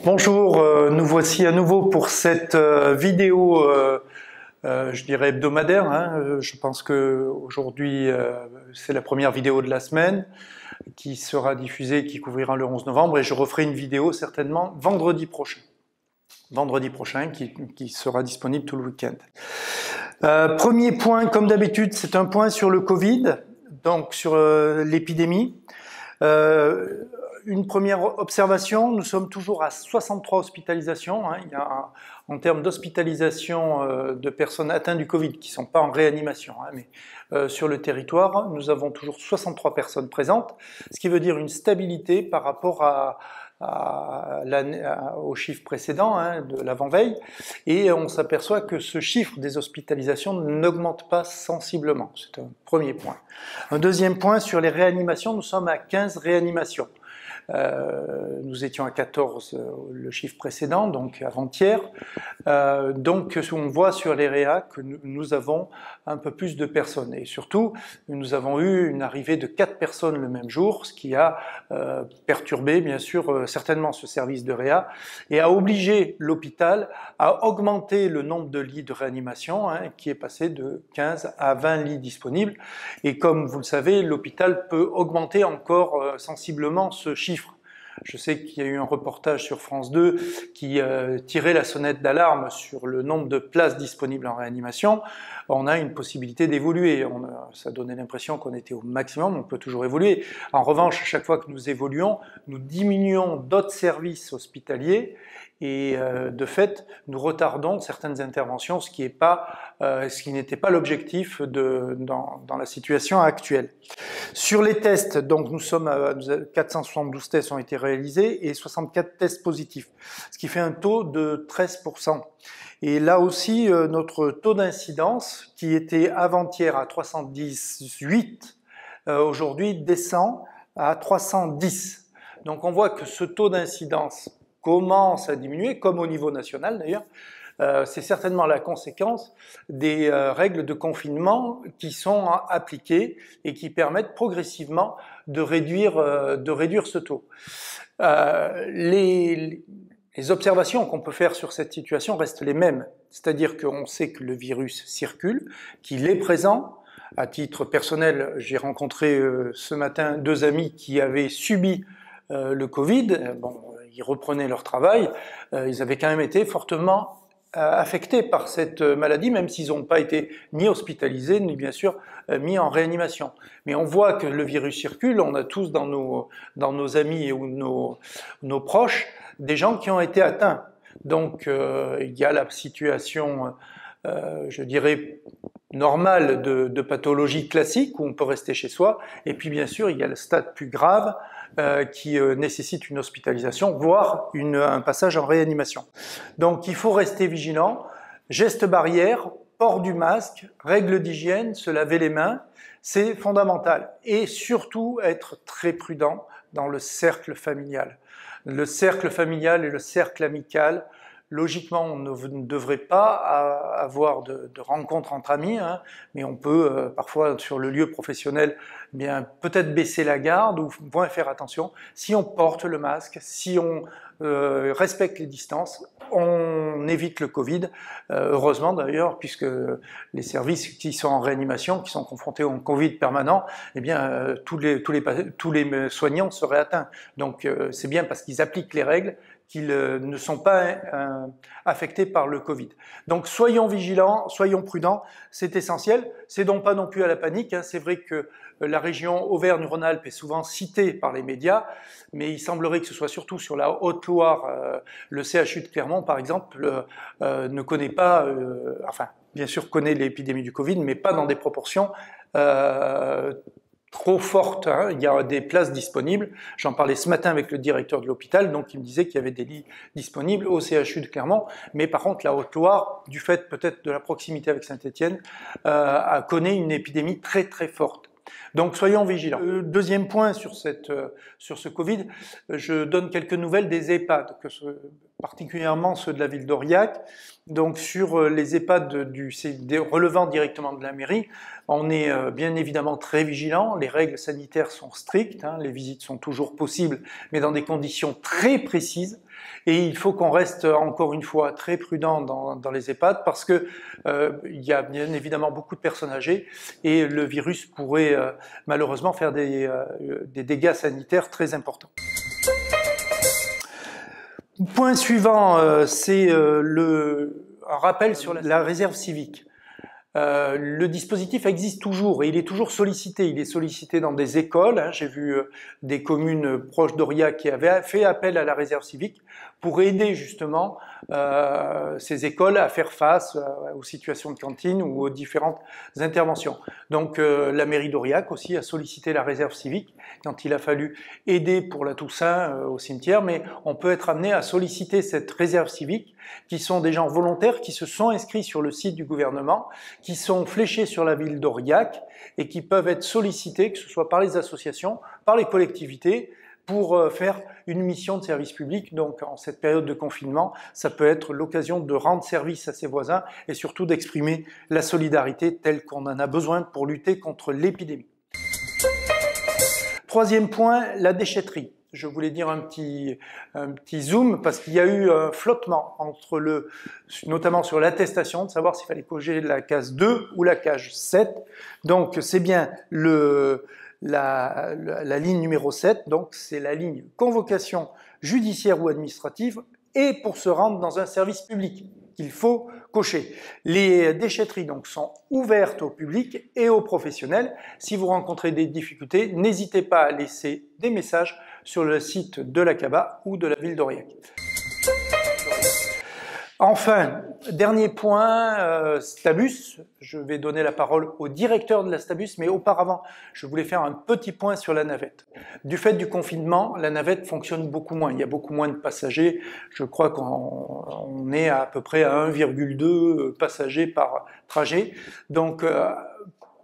Bonjour, nous voici à nouveau pour cette vidéo, je dirais hebdomadaire. Je pense que aujourd'hui c'est la première vidéo de la semaine qui sera diffusée, qui couvrira le 11 novembre, et je referai une vidéo certainement vendredi prochain. Vendredi prochain, qui sera disponible tout le week-end. Premier point, comme d'habitude, c'est un point sur le Covid, donc sur l'épidémie. Une première observation, nous sommes toujours à 63 hospitalisations. Il y a, en termes d'hospitalisation de personnes atteintes du Covid qui ne sont pas en réanimation, mais sur le territoire, nous avons toujours 63 personnes présentes, ce qui veut dire une stabilité par rapport au chiffre précédent de l'avant-veille, et on s'aperçoit que ce chiffre des hospitalisations n'augmente pas sensiblement. C'est un premier point. Un deuxième point, sur les réanimations, nous sommes à 15 réanimations. Nous étions à 14 le chiffre précédent, donc avant-hier. Donc on voit sur les réa que nous avons un peu plus de personnes. Et surtout, nous avons eu une arrivée de 4 personnes le même jour, ce qui a perturbé bien sûr certainement ce service de réa et a obligé l'hôpital à augmenter le nombre de lits de réanimation, qui est passé de 15 à 20 lits disponibles. Et comme vous le savez, l'hôpital peut augmenter encore sensiblement ce chiffre. Je sais qu'il y a eu un reportage sur France 2 qui tirait la sonnette d'alarme sur le nombre de places disponibles en réanimation. On a une possibilité d'évoluer. Ça donnait l'impression qu'on était au maximum, on peut toujours évoluer. En revanche, à chaque fois que nous évoluons, nous diminuons d'autres services hospitaliers et de fait, nous retardons certaines interventions, ce qui n'était pas l'objectif dans la situation actuelle. Sur les tests, donc nous sommes à 472 tests ont été réalisés et 64 tests positifs, ce qui fait un taux de 13%. Et là aussi, notre taux d'incidence, qui était avant-hier à 318, aujourd'hui descend à 310. Donc on voit que ce taux d'incidence commence à diminuer, comme au niveau national d'ailleurs. C'est certainement la conséquence des règles de confinement qui sont appliquées et qui permettent progressivement de réduire ce taux. Les observations qu'on peut faire sur cette situation restent les mêmes, c'est-à-dire qu'on sait que le virus circule, qu'il est présent. À titre personnel, j'ai rencontré ce matin 2 amis qui avaient subi le Covid. Ils reprenaient leur travail, ils avaient quand même été fortement affectés par cette maladie, même s'ils n'ont pas été ni hospitalisés, ni bien sûr mis en réanimation. Mais on voit que le virus circule, on a tous dans nos amis ou nos proches des gens qui ont été atteints. Donc il y a la situation, je dirais, normale de pathologie classique, où on peut rester chez soi, et puis bien sûr il y a le stade plus grave, qui nécessite une hospitalisation, voire un passage en réanimation. Donc il faut rester vigilant, gestes barrières, port du masque, règles d'hygiène, se laver les mains, c'est fondamental. Et surtout être très prudent dans le cercle familial. Le cercle familial et le cercle amical, logiquement, on ne devrait pas avoir de rencontres entre amis, mais on peut parfois sur le lieu professionnel, peut-être baisser la garde ou moins faire attention. Si on porte le masque, si on respecte les distances, on évite le Covid. Heureusement d'ailleurs, puisque les services qui sont en réanimation, qui sont confrontés au Covid permanent, tous les soignants seraient atteints. Donc c'est bien parce qu'ils appliquent les règles qu'ils ne sont pas affectés par le Covid. Donc soyons vigilants, soyons prudents, c'est essentiel. C'est donc pas non plus à la panique. C'est vrai que la région Auvergne-Rhône-Alpes est souvent citée par les médias, mais il semblerait que ce soit surtout sur la Haute-Loire, le CHU de Clermont par exemple, ne connaît pas, bien sûr connaît l'épidémie du Covid, mais pas dans des proportions trop forte, il y a des places disponibles. J'en parlais ce matin avec le directeur de l'hôpital, donc il me disait qu'il y avait des lits disponibles au CHU de Clermont, mais par contre la Haute-Loire, du fait peut-être de la proximité avec Saint-Étienne, connaît une épidémie très très forte. Donc soyons vigilants. Deuxième point sur ce Covid, je donne quelques nouvelles des EHPAD, particulièrement ceux de la ville d'Aurillac. Donc sur les EHPAD relevant directement de la mairie, on est bien évidemment très vigilant, les règles sanitaires sont strictes, hein, les visites sont toujours possibles, mais dans des conditions très précises, et il faut qu'on reste encore une fois très prudent dans les EHPAD parce que il y a bien évidemment beaucoup de personnes âgées et le virus pourrait malheureusement faire des dégâts sanitaires très importants. Point suivant, c'est un rappel sur la réserve civique. Le dispositif existe toujours et il est toujours sollicité. Il est sollicité dans des écoles. Hein. J'ai vu des communes proches d'Aurillac qui avaient fait appel à la réserve civique pour aider justement ces écoles à faire face aux situations de cantine ou aux différentes interventions. Donc la mairie d'Aurillac aussi a sollicité la réserve civique quand il a fallu aider pour la Toussaint au cimetière, mais on peut être amené à solliciter cette réserve civique qui sont des gens volontaires qui se sont inscrits sur le site du gouvernement, qui sont fléchés sur la ville d'Aurillac et qui peuvent être sollicités, que ce soit par les associations, par les collectivités, pour faire une mission de service public. Donc en cette période de confinement, ça peut être l'occasion de rendre service à ses voisins et surtout d'exprimer la solidarité telle qu'on en a besoin pour lutter contre l'épidémie. Troisième point, la déchetterie. Je voulais dire un petit zoom parce qu'il y a eu un flottement entre notamment sur l'attestation, de savoir s'il fallait cocher la case 2 ou la case 7. Donc c'est bien la ligne numéro 7, donc c'est la ligne convocation judiciaire ou administrative et pour se rendre dans un service public qu'il faut cocher. Les déchetteries donc sont ouvertes au public et aux professionnels. Si vous rencontrez des difficultés, n'hésitez pas à laisser des messages sur le site de la CABA ou de la ville d'Aurillac. Enfin, dernier point, Stabus. Je vais donner la parole au directeur de la Stabus, mais auparavant, je voulais faire un petit point sur la navette. Du fait du confinement, la navette fonctionne beaucoup moins. Il y a beaucoup moins de passagers. Je crois qu'on est à peu près à 1,2 passagers par trajet. Donc,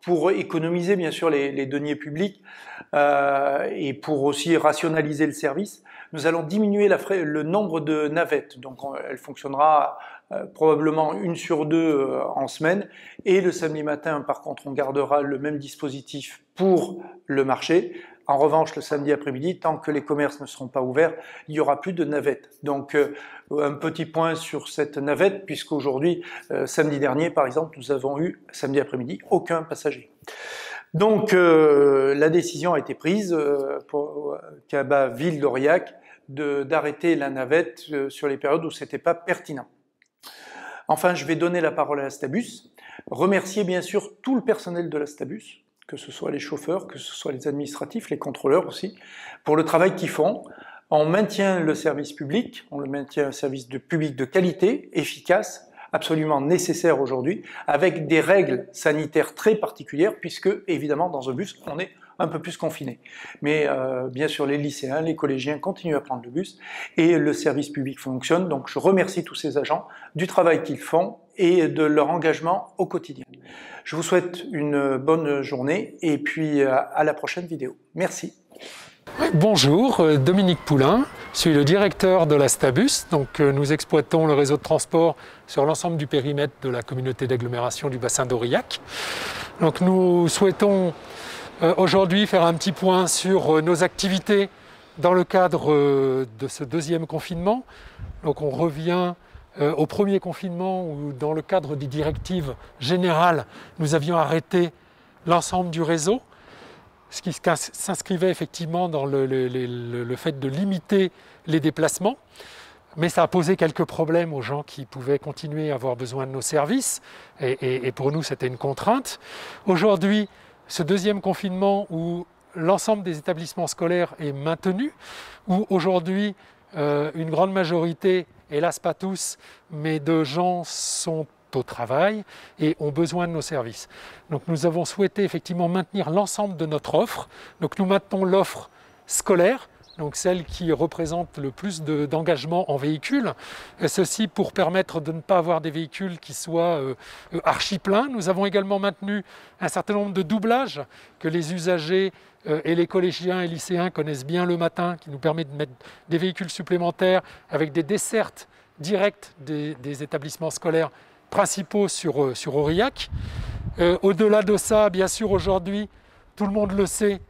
pour économiser bien sûr les deniers publics et pour aussi rationaliser le service, nous allons diminuer le nombre de navettes. Donc elle fonctionnera probablement 1 sur 2 en semaine. Et le samedi matin, par contre, on gardera le même dispositif pour le marché. En revanche, le samedi après-midi, tant que les commerces ne seront pas ouverts, il n'y aura plus de navettes. Donc un petit point sur cette navette, puisqu'aujourd'hui, samedi dernier, par exemple, nous avons eu, samedi après-midi, aucun passager. Donc la décision a été prise pour CABA Ville d'Aurillac d'arrêter la navette sur les périodes où c'était pas pertinent. Enfin, je vais donner la parole à la Stabus. Remercier bien sûr tout le personnel de la Stabus, que ce soit les chauffeurs, que ce soit les administratifs, les contrôleurs aussi, pour le travail qu'ils font. On maintient le service public, on le maintient un service public de qualité, efficace, absolument nécessaire aujourd'hui, avec des règles sanitaires très particulières, puisque évidemment dans un bus, on est un peu plus confiné. Mais bien sûr, les lycéens, les collégiens continuent à prendre le bus et le service public fonctionne. Donc je remercie tous ces agents du travail qu'ils font et de leur engagement au quotidien. Je vous souhaite une bonne journée et puis à la prochaine vidéo. Merci. Bonjour, Dominique Poulain, je suis le directeur de la Stabus. Donc, nous exploitons le réseau de transport sur l'ensemble du périmètre de la communauté d'agglomération du bassin d'Aurillac. Donc, nous souhaitons aujourd'hui faire un petit point sur nos activités dans le cadre de ce deuxième confinement. Donc, on revient au premier confinement où, dans le cadre des directives générales, nous avions arrêté l'ensemble du réseau, ce qui s'inscrivait effectivement dans le fait de limiter les déplacements. Mais ça a posé quelques problèmes aux gens qui pouvaient continuer à avoir besoin de nos services. Et pour nous, c'était une contrainte. Aujourd'hui, ce deuxième confinement où l'ensemble des établissements scolaires est maintenu, où aujourd'hui, une grande majorité, hélas pas tous, mais de gens sont au travail et ont besoin de nos services. Donc nous avons souhaité effectivement maintenir l'ensemble de notre offre. Donc nous maintenons l'offre scolaire donc celle qui représente le plus d'engagement en véhicule. Ceci pour permettre de ne pas avoir des véhicules qui soient archi pleins. Nous avons également maintenu un certain nombre de doublages que les usagers et les collégiens et lycéens connaissent bien le matin, qui nous permet de mettre des véhicules supplémentaires avec des dessertes directes des établissements scolaires principaux sur Aurillac. Au-delà de ça, bien sûr, aujourd'hui, tout le monde le sait,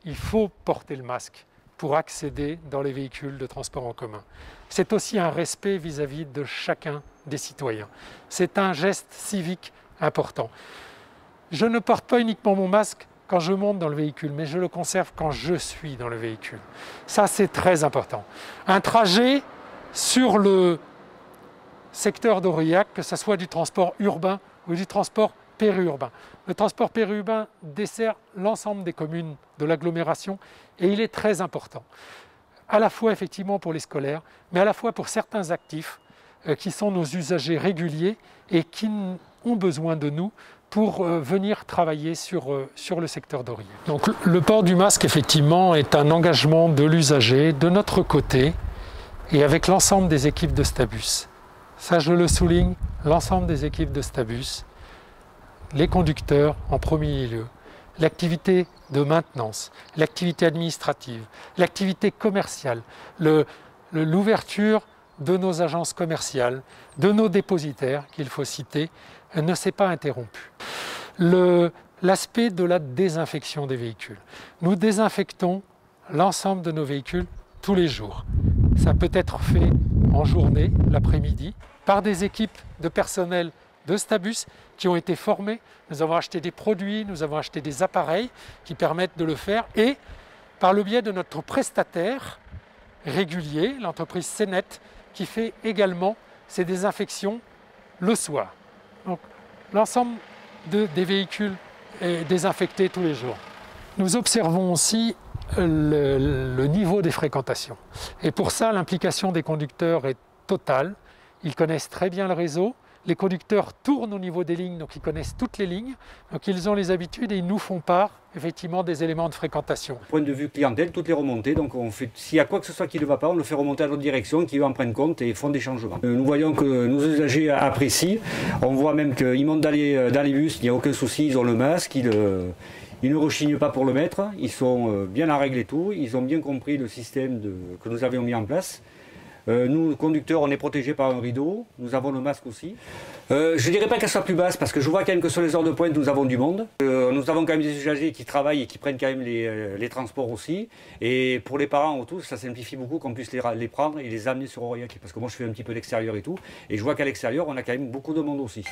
il faut porter le masque pour accéder dans les véhicules de transport en commun. C'est aussi un respect vis-à-vis de chacun des citoyens. C'est un geste civique important. Je ne porte pas uniquement mon masque quand je monte dans le véhicule, mais je le conserve quand je suis dans le véhicule. Ça, c'est très important. Un trajet sur le secteur d'Aurillac, que ce soit du transport urbain ou du transport périurbain. Le transport périurbain dessert l'ensemble des communes de l'agglomération et il est très important, à la fois effectivement pour les scolaires, mais à la fois pour certains actifs qui sont nos usagers réguliers et qui ont besoin de nous pour venir travailler sur le secteur d'Aurillac. Donc le port du masque effectivement est un engagement de l'usager, de notre côté et avec l'ensemble des équipes de Stabus. Ça je le souligne, l'ensemble des équipes de Stabus, les conducteurs en premier lieu, l'activité de maintenance, l'activité administrative, l'activité commerciale, l'ouverture de nos agences commerciales, de nos dépositaires, qu'il faut citer, ne s'est pas interrompue. L'aspect de la désinfection des véhicules. Nous désinfectons l'ensemble de nos véhicules tous les jours. Ça peut être fait en journée, l'après-midi, par des équipes de personnel de Stabus qui ont été formés. Nous avons acheté des produits, nous avons acheté des appareils qui permettent de le faire et par le biais de notre prestataire régulier, l'entreprise Senet, qui fait également ces désinfections le soir. Donc l'ensemble des véhicules est désinfecté tous les jours. Nous observons aussi le niveau des fréquentations. Et pour ça, l'implication des conducteurs est totale. Ils connaissent très bien le réseau. Les conducteurs tournent au niveau des lignes, donc ils connaissent toutes les lignes. Donc ils ont les habitudes et ils nous font part effectivement des éléments de fréquentation. Point de vue clientèle, toutes les remontées, donc s'il y a quoi que ce soit qui ne va pas, on le fait remonter à notre direction qui en prennent compte et font des changements. Nous voyons que nos usagers apprécient. On voit même qu'ils montent dans les bus, il n'y a aucun souci, ils ont le masque, ils ne rechignent pas pour le mettre, ils sont bien en règle et tout, ils ont bien compris le système que nous avions mis en place. Nous, conducteurs, on est protégés par un rideau, nous avons le masque aussi. Je ne dirais pas qu'elle soit plus basse, parce que je vois quand même que sur les heures de pointe, nous avons du monde. Nous avons quand même des usagers qui travaillent et qui prennent quand même les transports aussi. Et pour les parents ou tout, ça simplifie beaucoup qu'on puisse les prendre et les amener sur Aurillac. Parce que moi, je fais un petit peu d'extérieur et tout. Et je vois qu'à l'extérieur, on a quand même beaucoup de monde aussi.